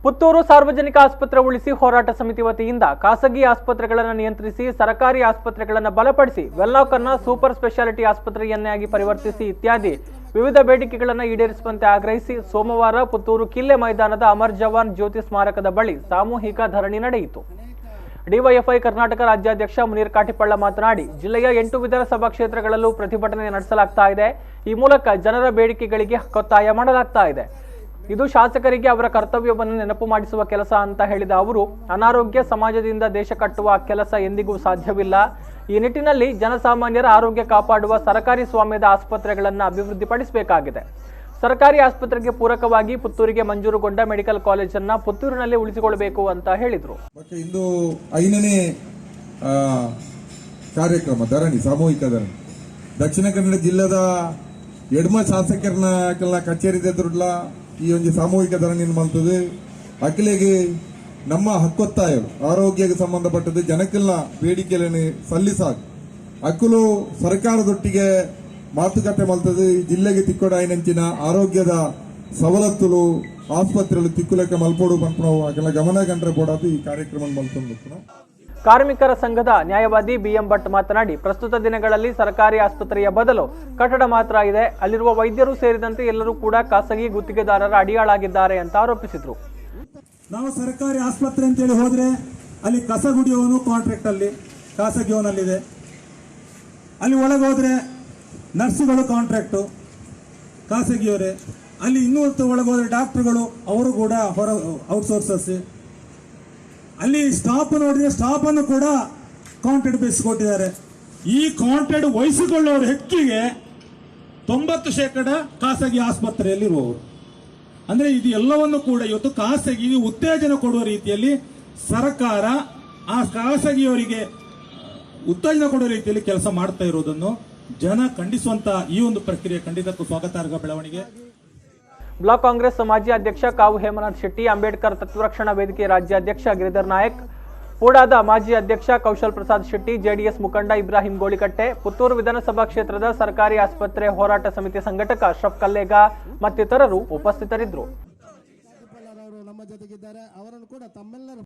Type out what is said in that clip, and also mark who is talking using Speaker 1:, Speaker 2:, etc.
Speaker 1: ಪುತ್ತೂರು ಸಾರ್ವಜನಿಕ ಆಸ್ಪತ್ರೆ ಉಳಿಸಿ ಹೋರಾಟ ಸಮಿತಿ ವತಿಯಿಂದ ಖಾಸಗಿ ಆಸ್ಪತ್ರೆಗಳನ್ನು ನಿಯಂತ್ರಿಸಿ ಸರ್ಕಾರಿ ಆಸ್ಪತ್ರೆಗಳನ್ನು ಬಲಪಡಿಸಿ ವೆನ್ಲಾಕ್ ಅನ್ನು ಸೂಪರ್ ಸ್ಪೆಷಾಲಿಟಿ ಆಸ್ಪತ್ರೆಯನ್ನಾಗಿ ಪರಿವರ್ತಿಸಿ ಇತ್ಯಾದಿ ವಿವಿಧ ಬೇಡಿಕೆಗಳನ್ನು ಈಡೇರಿಸುವಂತೆ ಆಗ್ರಹಿಸಿ ಸೋಮವಾರ ಪುತ್ತೂರು ಕಿಲ್ಲೆ ಮೈದಾನದ ಅಮರ್ ಜವಾನ್ ಜ್ಯೋತಿ ಸ್ಮಾರಕದ ಬಳಿ ಸಾಮೂಹಿಕ ಧರಣಿ ನಡೆಯಿತು. ಡಿವೈಎಫ್ಐ ಕರ್ನಾಟಕ ರಾಜ್ಯಾಧ್ಯಕ್ಷ ಮುನೀರ್ ಕಾಟಿಪಳ್ಳ ಮಾತನಾಡಿ, ಜಿಲ್ಲೆಯ 8 ವಿಧಾನಸಭಾ ಕ್ಷೇತ್ರಗಳಲ್ಲೂ ಪ್ರತಿಭಟನೆ ನಡೆಸಲಾಗ್ತಾ ಇದೆ. ಈ ಮೂಲಕ ಜನರ ಬೇಡಿಕೆಗಳಿಗೆ ಒತ್ತಾಯ ಮಾಡಲಾಗ್ತಾ ಇದೆ. ಇದು ಶಾಸಕರಿಗೆ ಅವರ ಕರ್ತವ್ಯವನ್ನು ನೆನಪು ಮಾಡಿಸುವ ಕೆಲಸ ಅಂತ ಹೇಳಿದ ಅವರು, ಅನಾರೋಗ್ಯ ಸಮಾಜದಿಂದ ದೇಶ ಕಟ್ಟುವ ಕೆಲಸ ಎಂದಿಗೂ ಸಾಧ್ಯವಿಲ್ಲ. ಈ ನಿಟ್ಟಿನಲ್ಲಿ ಜನಸಾಮಾನ್ಯರ ಆರೋಗ್ಯ ಕಾಪಾಡುವ ಸರ್ಕಾರಿ ಸ್ವಾಮ್ಯದ ಆಸ್ಪತ್ರೆಗಳನ್ನು ಅಭಿವೃದ್ಧಿಪಡಿಸಬೇಕಾಗಿದೆ. ಸರ್ಕಾರಿ ಆಸ್ಪತ್ರೆಗೆ ಪೂರಕವಾಗಿ ಪುತ್ತೂರಿಗೆ ಮಂಜೂರುಗೊಂಡ ಮೆಡಿಕಲ್ ಕಾಲೇಜನ್ನು ಪುತ್ತೂರಿನಲ್ಲಿ ಉಳಿಸಿಕೊಳ್ಳಬೇಕು ಅಂತ ಹೇಳಿದರು.
Speaker 2: ಇಂದು 5ನೇ ಕಾರ್ಯಕ್ರಮ ಧರಣಿ, ಸಾಮೂಹಿಕ ಧರಣಿ. ದಕ್ಷಿಣ ಕನ್ನಡ ಜಿಲ್ಲೆದ ಎಡ್ಮ ಶಾಸಕರನ್ನ ಕಚೇರಿ ಎದುರುಡ್ಲ ಈ ಒಂದು ಸಾಮೂಹಿಕ ಧರಣಿ ಮಾಡ್ತದೆ. ಅಖಿಲೆಗೆ ನಮ್ಮ ಹಕ್ಕೊತ್ತಾಯ ಆರೋಗ್ಯಕ್ಕೆ ಸಂಬಂಧಪಟ್ಟದ್ದು ಜನಕ್ಕೆಲ್ಲ ಬೇಡಿಕೆಗಳನ್ನು ಸಲ್ಲಿಸಾಗ ಅಕ್ಕಲು ಸರ್ಕಾರದೊಟ್ಟಿಗೆ ಮಾತುಕತೆ ಮಲ್ತದೆ. ಜಿಲ್ಲೆಗೆ ತಿಕ್ಕೋಡಾಯಿನಂಚಿನ ಆರೋಗ್ಯದ ಸವಲತ್ತುಲು ಆಸ್ಪತ್ರೆಗಳು ತಿಕ್ಕುಲೆಕ್ಕ ಮಲ್ಪೋಡು ಪಂಪನವು ಅಕ್ಕೆಲ್ಲ ಗಮನ ಕಂಡ್ರೆ ಬೋಡಾದು ಈ ಕಾರ್ಯಕ್ರಮ ಮಲ್ಕೊಂಡು.
Speaker 1: ಕಾರ್ಮಿಕರ ಸಂಘದ ನ್ಯಾಯವಾದಿ ಬಿಎಂ ಭಟ್ ಮಾತನಾಡಿ, ಪ್ರಸ್ತುತ ದಿನಗಳಲ್ಲಿ ಸರ್ಕಾರಿ ಆಸ್ಪತ್ರೆಯ ಬದಲು ಕಟ್ಟಡ ಮಾತ್ರ ಇದೆ. ಅಲ್ಲಿರುವ ವೈದ್ಯರು ಸೇರಿದಂತೆ ಎಲ್ಲರೂ ಕೂಡ ಖಾಸಗಿ ಗುತ್ತಿಗೆದಾರರ ಅಡಿಯಾಳಾಗಿದ್ದಾರೆ ಅಂತ ಆರೋಪಿಸಿದರು.
Speaker 3: ನಾವು ಸರ್ಕಾರಿ ಆಸ್ಪತ್ರೆ ಅಂತೇಳಿ ಹೋದ್ರೆ ಅಲ್ಲಿ ಕಸ ಗುಡಿಯೋನು ಕಾಂಟ್ರಾಕ್ಟ್ ಅಲ್ಲಿ ಖಾಸಗಿಯವನಲ್ಲಿದೆ. ಅಲ್ಲಿ ಒಳಗೆ ಹೋದ್ರೆ ನರ್ಸ್ಗಳು ಕಾಂಟ್ರಾಕ್ಟು ಖಾಸಗಿಯವರೇ. ಅಲ್ಲಿ ಇನ್ನೂ ಒಳಗೆ ಹೋದ್ರೆ ಡಾಕ್ಟರ್ಗಳು ಅವರು ಕೂಡ ಹೊರ ಔಟ್ಸೋರ್ಸಸ್. ಅಲ್ಲಿ ಸ್ಟಾಫ್ ನೋಡಿದ್ರೆ ಸ್ಟಾಫ್ ಅನ್ನು ಕೂಡ ಕಾಂಟ್ರಾಕ್ಟ್ ಬೇಸ್ ಕೊಟ್ಟಿದ್ದಾರೆ. ಈ ಕಾಂಟ್ರಾಕ್ಟ್ ವಹಿಸಿಕೊಳ್ಳೋರ ಹೆಚ್ಚಿಗೆ 90% ಖಾಸಗಿ ಆಸ್ಪತ್ರೆಯಲ್ಲಿ ಇರುವವರು. ಅಂದ್ರೆ ಇದು ಎಲ್ಲವನ್ನು ಕೂಡ ಇವತ್ತು ಖಾಸಗಿಗೆ ಉತ್ತೇಜನ ಕೊಡುವ ರೀತಿಯಲ್ಲಿ ಸರ್ಕಾರ ಆ ಖಾಸಗಿಯವರಿಗೆ ಉತ್ತೇಜನ ಕೊಡುವ ರೀತಿಯಲ್ಲಿ ಕೆಲಸ ಮಾಡ್ತಾ ಇರೋದನ್ನು ಜನ ಖಂಡಿಸುವಂತ ಈ ಒಂದು ಪ್ರಕ್ರಿಯೆ ಖಂಡಿತಕ್ಕೂ ಸ್ವಾಗತಾರ್ಹ ಬೆಳವಣಿಗೆ.
Speaker 1: ಬ್ಲಾಕ್ ಕಾಂಗ್ರೆಸ್ ಮಾಜಿ ಅಧ್ಯಕ್ಷ ಕಾವು ಹೇಮನಾಥ್ ಶೆಟ್ಟಿ, ಅಂಬೇಡ್ಕರ್ ತತ್ವರಕ್ಷಣಾ ವೇದಿಕೆ ರಾಜ್ಯಾಧ್ಯಕ್ಷ ಗಿರಿಧರ್ ನಾಯಕ್, ಪೂಡಾದ ಮಾಜಿ ಅಧ್ಯಕ್ಷ ಕೌಶಲ್ ಪ್ರಸಾದ್ ಶೆಟ್ಟಿ, ಜೆಡಿಎಸ್ ಮುಖಂಡ ಇಬ್ರಾಹಿಂ ಗೋಳಿಕಟ್ಟೆ, ಪುತ್ತೂರು ವಿಧಾನಸಭಾ ಕ್ಷೇತ್ರದ ಸರ್ಕಾರಿ ಆಸ್ಪತ್ರೆ ಹೋರಾಟ ಸಮಿತಿ ಸಂಘಟಕ ಅಶ್ರಫ್ ಕಲ್ಲೇಗ ಮತ್ತಿತರರು ಉಪಸ್ಥಿತರಿದ್ದರು.